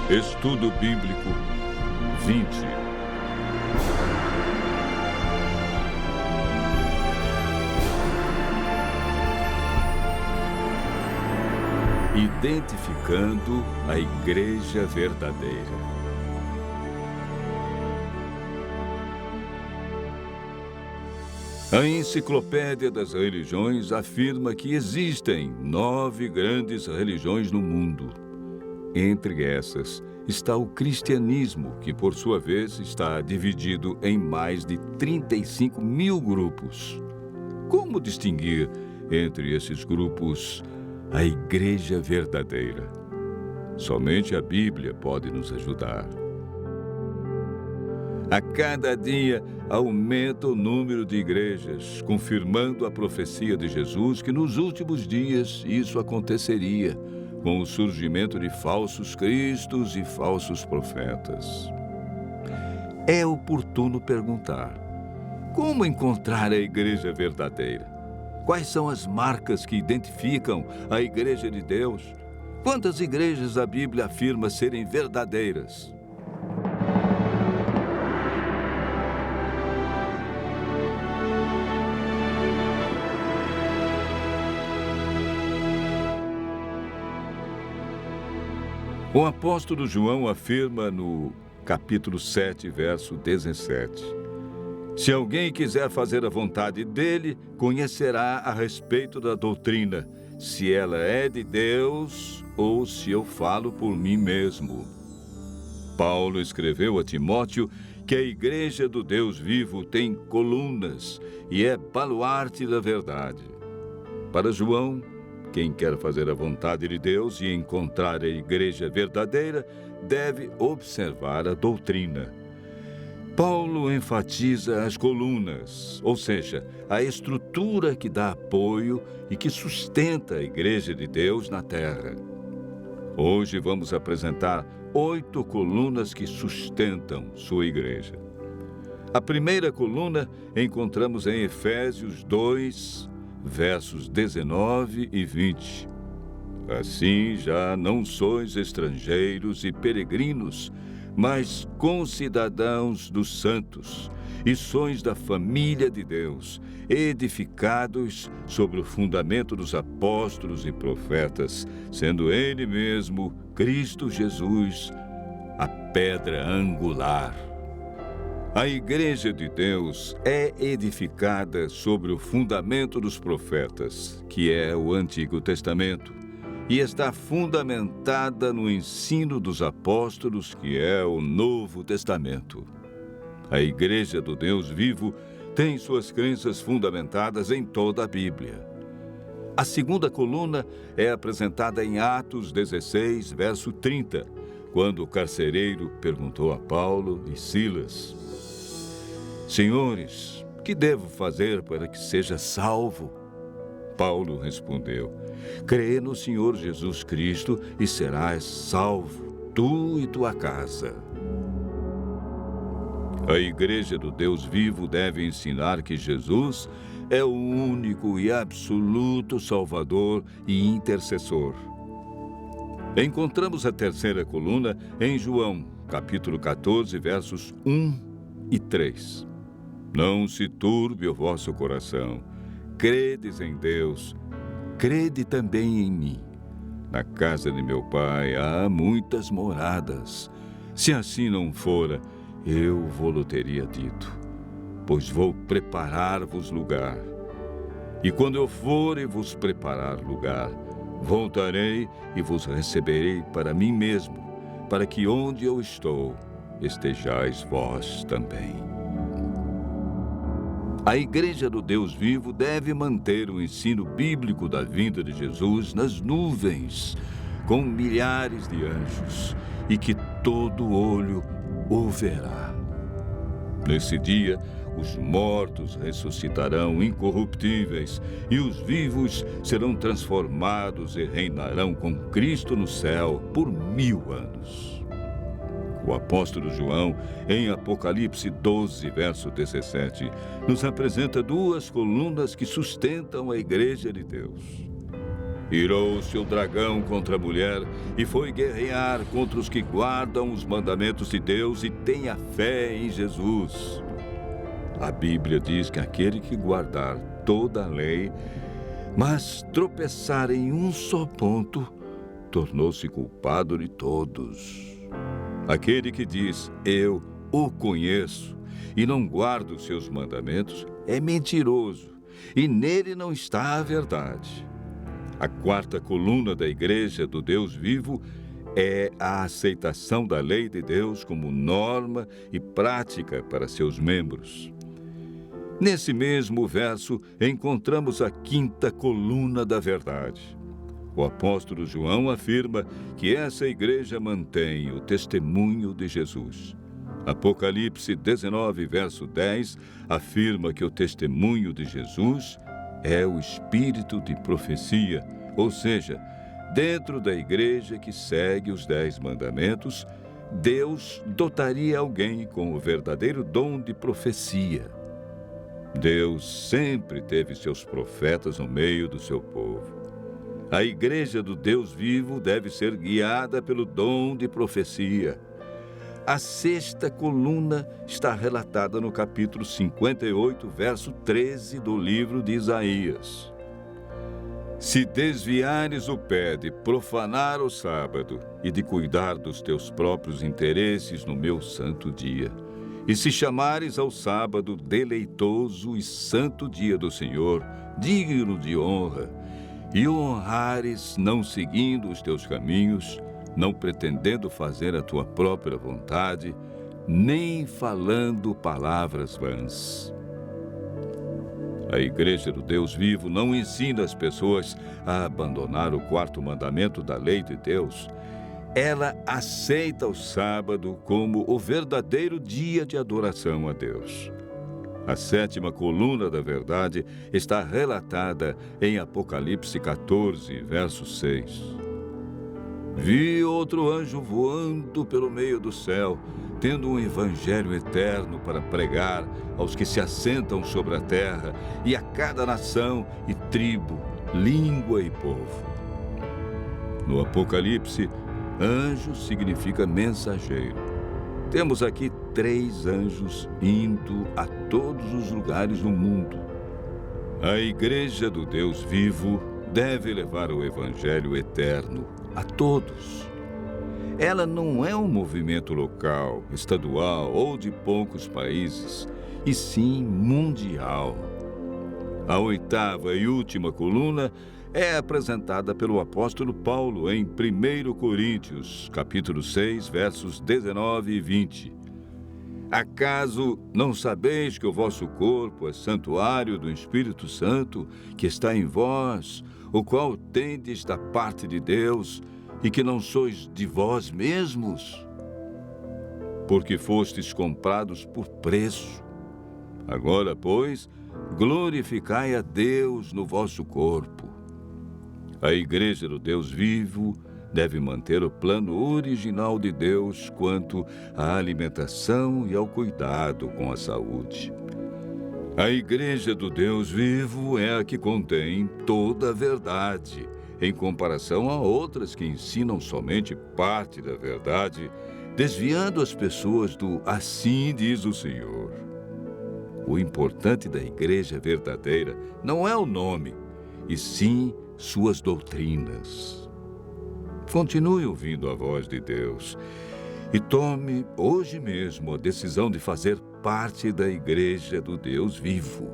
Estudo Bíblico 20. Identificando a Igreja Verdadeira. A Enciclopédia das Religiões afirma que existem 9 grandes religiões no mundo. Entre essas está o cristianismo, que por sua vez está dividido em mais de 35 mil grupos. Como distinguir entre esses grupos a Igreja Verdadeira? Somente a Bíblia pode nos ajudar. A cada dia aumenta o número de igrejas, confirmando a profecia de Jesus que nos últimos dias isso aconteceria, com o surgimento de falsos cristos e falsos profetas. É oportuno perguntar: como encontrar a Igreja Verdadeira? Quais são as marcas que identificam a Igreja de Deus? Quantas igrejas a Bíblia afirma serem verdadeiras? O apóstolo João afirma no capítulo 7, verso 17: se alguém quiser fazer a vontade dele, conhecerá a respeito da doutrina, se ela é de Deus ou se eu falo por mim mesmo. Paulo escreveu a Timóteo que a Igreja do Deus vivo tem colunas e é baluarte da verdade. Para João, quem quer fazer a vontade de Deus e encontrar a Igreja verdadeira deve observar a doutrina. Paulo enfatiza as colunas, ou seja, a estrutura que dá apoio e que sustenta a Igreja de Deus na terra. Hoje vamos apresentar 8 colunas que sustentam sua igreja. A primeira coluna encontramos em Efésios 2, versos 19 e 20. Assim já não sois estrangeiros e peregrinos, mas concidadãos dos santos, e sois da família de Deus, edificados sobre o fundamento dos apóstolos e profetas, sendo Ele mesmo, Cristo Jesus, a pedra angular. A Igreja de Deus é edificada sobre o fundamento dos profetas, que é o Antigo Testamento, e está fundamentada no ensino dos apóstolos, que é o Novo Testamento. A Igreja do Deus vivo tem suas crenças fundamentadas em toda a Bíblia. A segunda coluna é apresentada em Atos 16, verso 30, quando o carcereiro perguntou a Paulo e Silas: Senhores, que devo fazer para que seja salvo? Paulo respondeu: crê no Senhor Jesus Cristo e serás salvo, tu e tua casa. A Igreja do Deus vivo deve ensinar que Jesus é o único e absoluto Salvador e intercessor. Encontramos a terceira coluna em João, capítulo 14, versos 1 e 3. Não se turbe o vosso coração. Credes em Deus, crede também em mim. Na casa de meu Pai há muitas moradas. Se assim não fora, eu vô-lo teria dito, pois vou preparar-vos lugar. E quando eu for e vos preparar lugar, voltarei e vos receberei para mim mesmo, para que onde eu estou, estejais vós também. A Igreja do Deus vivo deve manter o ensino bíblico da vinda de Jesus nas nuvens, com milhares de anjos, e que todo olho o verá. Nesse dia, os mortos ressuscitarão incorruptíveis, e os vivos serão transformados e reinarão com Cristo no céu por 1000 anos. O apóstolo João, em Apocalipse 12, verso 17, nos apresenta 2 colunas que sustentam a Igreja de Deus. Irou-se o dragão contra a mulher e foi guerrear contra os que guardam os mandamentos de Deus e têm a fé em Jesus. A Bíblia diz que aquele que guardar toda a lei, mas tropeçar em um só ponto, tornou-se culpado de todos. Aquele que diz, eu o conheço, e não guarda os seus mandamentos, é mentiroso, e nele não está a verdade. A quarta coluna da Igreja do Deus vivo é a aceitação da lei de Deus como norma e prática para seus membros. Nesse mesmo verso, encontramos a quinta coluna da verdade. O apóstolo João afirma que essa igreja mantém o testemunho de Jesus. Apocalipse 19, verso 10, afirma que o testemunho de Jesus é o espírito de profecia, ou seja, dentro da igreja que segue os 10 mandamentos, Deus dotaria alguém com o verdadeiro dom de profecia. Deus sempre teve seus profetas no meio do seu povo. A igreja do Deus vivo deve ser guiada pelo dom de profecia. A sexta coluna está relatada no capítulo 58, verso 13 do livro de Isaías. Se desviares o pé de profanar o sábado e de cuidar dos teus próprios interesses no meu santo dia, e se chamares ao sábado deleitoso e santo dia do Senhor, digno de honra, e o honrares não seguindo os teus caminhos, não pretendendo fazer a tua própria vontade, nem falando palavras vãs. A Igreja do Deus vivo não ensina as pessoas a abandonar o quarto mandamento da lei de Deus. Ela aceita o sábado como o verdadeiro dia de adoração a Deus. A sétima coluna da verdade está relatada em Apocalipse 14, verso 6. Vi outro anjo voando pelo meio do céu, tendo um evangelho eterno para pregar aos que se assentam sobre a terra e a cada nação e tribo, língua e povo. No Apocalipse, anjo significa mensageiro. Temos aqui 3 anjos indo a todos os lugares do mundo. A Igreja do Deus vivo deve levar o evangelho eterno a todos. Ela não é um movimento local, estadual ou de poucos países, e sim mundial. A oitava e última coluna é apresentada pelo apóstolo Paulo em 1 Coríntios, capítulo 6, versos 19 e 20. Acaso não sabeis que o vosso corpo é santuário do Espírito Santo, que está em vós, o qual tendes da parte de Deus, e que não sois de vós mesmos? Porque fostes comprados por preço. Agora, pois, glorificai a Deus no vosso corpo. A Igreja do Deus vivo deve manter o plano original de Deus quanto à alimentação e ao cuidado com a saúde. A Igreja do Deus vivo é a que contém toda a verdade, em comparação a outras que ensinam somente parte da verdade, desviando as pessoas do assim diz o Senhor. O importante da igreja verdadeira não é o nome, e sim suas doutrinas. Continue ouvindo a voz de Deus e tome hoje mesmo a decisão de fazer parte da Igreja do Deus vivo.